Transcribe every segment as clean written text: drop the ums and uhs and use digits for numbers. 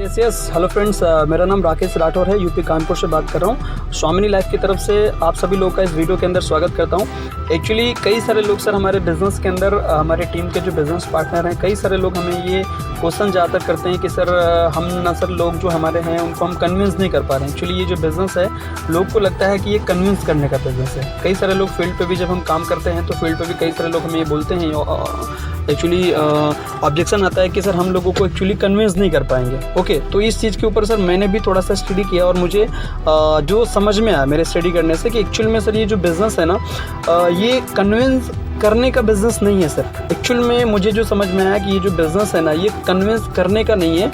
Yes hello friends, मेरा नाम राकेश राठौर है। यूपी कानपुर से बात कर रहा हूँ। स्वामिनी लाइफ की तरफ से आप सभी लोगों का इस वीडियो के अंदर स्वागत करता हूँ। एक्चुअली कई सारे लोग सर हमारे बिज़नेस के अंदर, हमारे टीम के जो बिज़नेस पार्टनर हैं, कई सारे लोग हमें ये क्वेश्चन ज़्यादातर करते हैं कि सर हम ना सर लोग जो हमारे हैं उनको हम कन्विंस नहीं कर पा रहे हैं। एक्चुअली ये जो बिज़नेस है, लोग को लगता है कि ये कन्विंस करने का बिज़नेस है। कई सारे लोग फील्ड पे भी जब हम काम करते हैं तो फील्ड पे भी कई सारे लोग हमें ये बोलते हैं, एक्चुअली ऑब्जेक्शन आता है कि सर हम लोगों को एक्चुअली कन्विंस नहीं कर पाएंगे। ओके, तो इस चीज़ के ऊपर सर मैंने भी थोड़ा सा स्टडी किया और मुझे जो समझ में आया मेरे स्टडी करने से कि एक्चुअल में सर ये जो बिज़नेस है ना, ये कन्विंस करने का बिज़नेस नहीं है सर। एक्चुअल में मुझे जो समझ में आया कि ये जो बिज़नेस है ना, ये कन्विंस करने का नहीं है।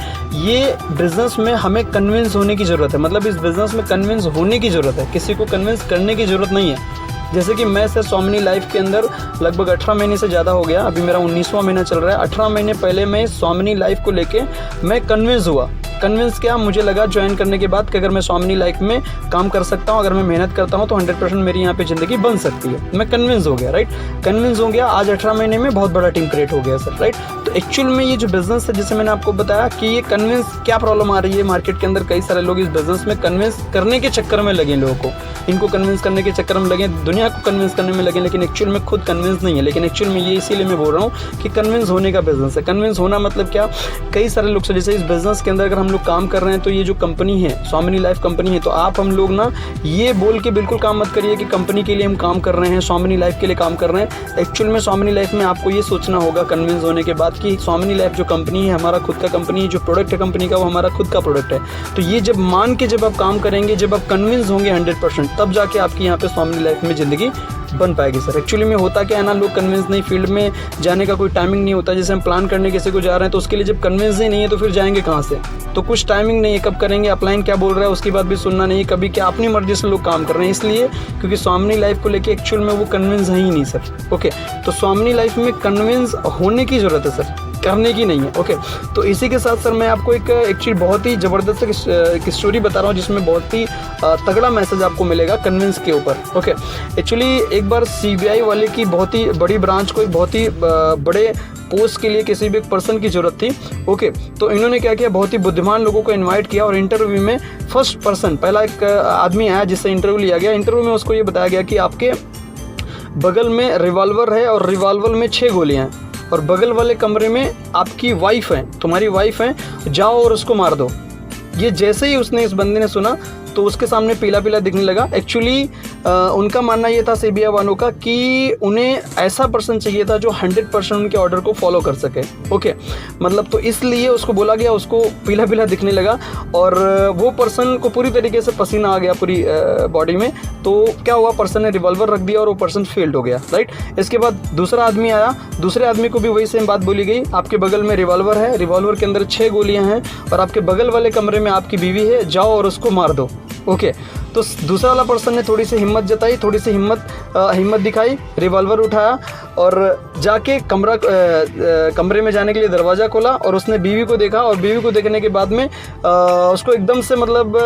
ये बिज़नेस में हमें कन्विंस होने की ज़रूरत है। मतलब इस बिज़नेस में कन्विंस होने की ज़रूरत है, किसी को कन्विंस करने की ज़रूरत नहीं है। जैसे कि मैं सर स्वामिनी लाइफ के अंदर लगभग 18 महीने से ज़्यादा हो गया, अभी मेरा 19वां महीना चल रहा है। 18 महीने पहले मैं स्वामिनी लाइफ को लेके मैं कन्विंस हुआ। कन्विंस क्या, मुझे लगा ज्वाइन करने के बाद कि अगर मैं स्वामिनी लाइफ में काम कर सकता हूँ, अगर मैं मेहनत करता हूँ तो 100% मेरी यहाँ पे ज़िंदगी बन सकती है। मैं कन्विंस हो गया, राइट। कन्विंस हो गया, आज 18 महीने में बहुत बड़ा टीम क्रिएट हो गया सर, राइट। तो एक्चुअल में ये जो बिज़नेस है, जैसे मैंने आपको बताया कि ये कन्विंस क्या प्रॉब्लम आ रही है मार्केट के अंदर, कई सारे लोग इस बिज़नेस में कन्विंस करने के चक्कर में लगे, लोगों को इनको कन्विंस करने के चक्कर में लगे, दुनिया को कन्विंस करने में लगे, लेकिन एक्चुअल में खुद कन्विंस नहीं है। लेकिन एक्चुअल में ये इसीलिए मैं बोल रहा हूँ कि कन्विंस होने का बिज़नेस है। कन्विंस होना मतलब क्या, कई सारे लोग से जैसे इस बिज़नेस के अंदर अगर हम लोग काम कर रहे हैं तो ये जो कंपनी है, स्वामिनी लाइफ कंपनी है, तो आप हम लोग ना ये बोल के बिल्कुल काम मत करिए कि कंपनी के लिए हम काम कर रहे हैं, स्वामिनी लाइफ के लिए काम कर रहे हैं। एक्चुअल में स्वामिनी लाइफ में आपको ये सोचना होगा कन्विंस होने के बाद कि स्वामिनी लाइफ जो कंपनी है, हमारा खुद का कंपनी है, जो प्रोडक्ट है कंपनी का वो हमारा खुद का प्रोडक्ट है। तो ये जब मान के जब आप काम करेंगे, जब आप कन्विंस होंगे 100%, तब जाके आपकी यहाँ पे स्वामिनी लाइफ में ज़िंदगी बन पाएगी सर। एक्चुअली में होता क्या है ना, लोग कन्विंस नहीं, फील्ड में जाने का कोई टाइमिंग नहीं होता। जैसे हम प्लान करने किसी को जा रहे हैं तो उसके लिए जब कन्विंस ही नहीं है तो फिर जाएंगे कहाँ से। तो कुछ टाइमिंग नहीं है, कब करेंगे, अपलाइन क्या बोल रहा है उसकी बात भी सुनना नहीं, कभी क्या अपनी मर्जी से लोग काम कर रहे हैं, इसलिए क्योंकि स्वामिनी लाइफ को लेके एक्चुअल में वो कन्विंस है ही नहीं सर। ओके, तो स्वामिनी लाइफ में कन्विंस होने की ज़रूरत है सर, करने की नहीं है। ओके, तो इसी के साथ सर मैं आपको एक एक्चुअली बहुत ही ज़बरदस्त एक स्टोरी बता रहा हूँ जिसमें बहुत ही तगड़ा मैसेज आपको मिलेगा कन्विंस के ऊपर। ओके, एक्चुअली एक बार सीबीआई वाले की बहुत ही बड़ी ब्रांच को एक बहुत ही बड़े पोस्ट के लिए किसी भी एक पर्सन की ज़रूरत थी। ओके, तो इन्होंने क्या किया, बहुत ही बुद्धिमान लोगों को इनवाइट किया और इंटरव्यू में फर्स्ट पर्सन, पहला एक आदमी आया जिससे इंटरव्यू लिया गया। इंटरव्यू में उसको ये बताया गया कि आपके बगल में रिवॉल्वर है और रिवॉल्वर में 6 गोलियाँ हैं और बगल वाले कमरे में आपकी वाइफ है, तुम्हारी वाइफ है, जाओ और उसको मार दो। ये जैसे ही उसने, इस बंदे ने सुना तो उसके सामने पीला पीला दिखने लगा। एक्चुअली उनका मानना ये था सीबीआई वालों का कि उन्हें ऐसा पर्सन चाहिए था जो 100% उनके ऑर्डर को फॉलो कर सके। ओके, मतलब तो इसलिए उसको बोला गया, उसको पीला पीला दिखने लगा और वो पर्सन को पूरी तरीके से पसीना आ गया पूरी बॉडी में। तो क्या हुआ, पर्सन ने रिवॉल्वर रख दिया और वो पर्सन फेल्ड हो गया, राइट। इसके बाद दूसरा आदमी आया, दूसरे आदमी को भी वही सेम बात बोली गई, आपके बगल में रिवॉल्वर है, रिवॉल्वर के अंदर 6 गोलियाँ हैं और आपके बगल वाले कमरे में आपकी बीवी है, जाओ और उसको मार दो। ओके, तो दूसरा वाला पर्सन ने थोड़ी सी हिम्मत जताई, थोड़ी सी हिम्मत दिखाई, रिवॉल्वर उठाया और जाके कमरे में जाने के लिए दरवाज़ा खोला और उसने बीवी को देखा और बीवी को देखने के बाद में उसको एकदम से मतलब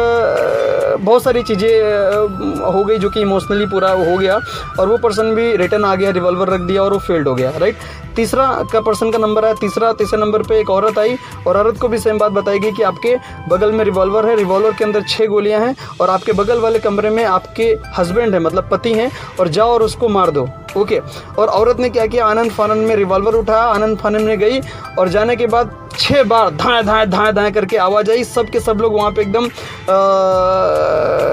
बहुत सारी चीज़ें हो गई जो कि इमोशनली पूरा हो गया और वो पर्सन भी रिटर्न आ गया, रिवॉल्वर रख दिया और वो फेल्ड हो गया, राइट। तीसरा का पर्सन का नंबर आया, तीसरे नंबर पे एक औरत आई और औरत को भी सेम बात बताई गई कि आपके बगल में रिवॉल्वर है, रिवॉल्वर के अंदर 6 गोलियां हैं और आपके बगल वाले कमरे में आपके हस्बैंड है, मतलब पति हैं, और जाओ और उसको मार दो। ओके, और औरत ने क्या किया, आनंद फानन में रिवॉल्वर उठाया, आनंद फानन में गई और जाने के बाद 6 बार धाए धाए धाए धाए करके आवाज़ आई। सब के सब लोग वहाँ पे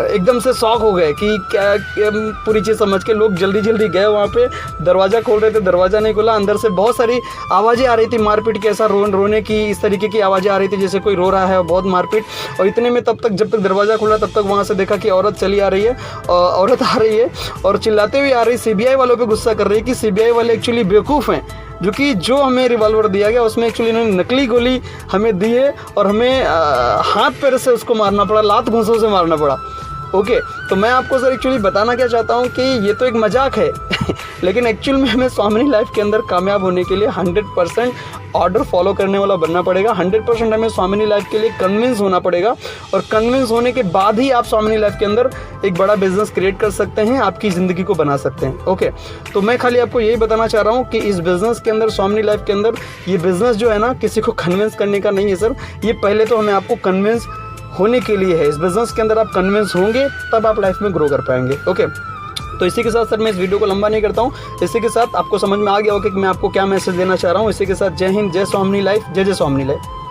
एकदम से शॉक हो गए कि क्या पूरी चीज़ समझ के लोग जल्दी जल्दी गए वहाँ पे, दरवाज़ा खोल रहे थे, दरवाज़ा नहीं खुला, अंदर से बहुत सारी आवाज़ें आ रही थी मारपीट की, ऐसा रोने की, इस तरीके की आवाज़ें आ रही थी जैसे कोई रो रहा है, बहुत मारपीट। और इतने में तब तक जब तक दरवाज़ा खुला तब तक वहाँ से देखा कि औरत चली आ रही है, औरत आ रही है और चिल्लाते हुए आ रही, सीबीआई वालों पे गुस्सा कर रही है कि सीबीआई वाले एक्चुअली बेवकूफ़ हैं, जो कि जो हमें रिवॉल्वर दिया गया उसमें एक्चुअली इन्होंने नकली गोली हमें दी है और हमें हाथ पैर से उसको मारना पड़ा, लात घूंसों से मारना पड़ा। ओके, तो मैं आपको सर एक्चुअली बताना क्या चाहता हूँ कि ये तो एक मजाक है लेकिन एक्चुअल में हमें स्वामिनी लाइफ के अंदर कामयाब होने के लिए 100% ऑर्डर फॉलो करने वाला बनना पड़ेगा। 100% हमें स्वामिनी लाइफ के लिए कन्विंस होना पड़ेगा, और कन्विंस होने के बाद ही आप स्वामिनी लाइफ के अंदर एक बड़ा बिजनेस क्रिएट कर सकते हैं, आपकी ज़िंदगी को बना सकते हैं। ओके, तो मैं खाली आपको यही बताना चाह रहा हूँ कि इस बिज़नेस के अंदर, स्वामिनी लाइफ के अंदर, ये बिज़नेस जो है ना, किसी को कन्विंस करने का नहीं है सर। ये पहले तो हमें आपको कन्विंस होने के लिए है। इस बिज़नेस के अंदर आप कन्विंस होंगे तब आप लाइफ में ग्रो कर पाएंगे। ओके, तो इसी के साथ सर मैं इस वीडियो को लंबा नहीं करता हूँ। इसी के साथ आपको समझ में आ गया होगा कि मैं आपको क्या मैसेज देना चाह रहा हूँ। इसी के साथ जय हिंद, जय स्वामिनी लाइफ, जय जय स्वामिनी लाइफ।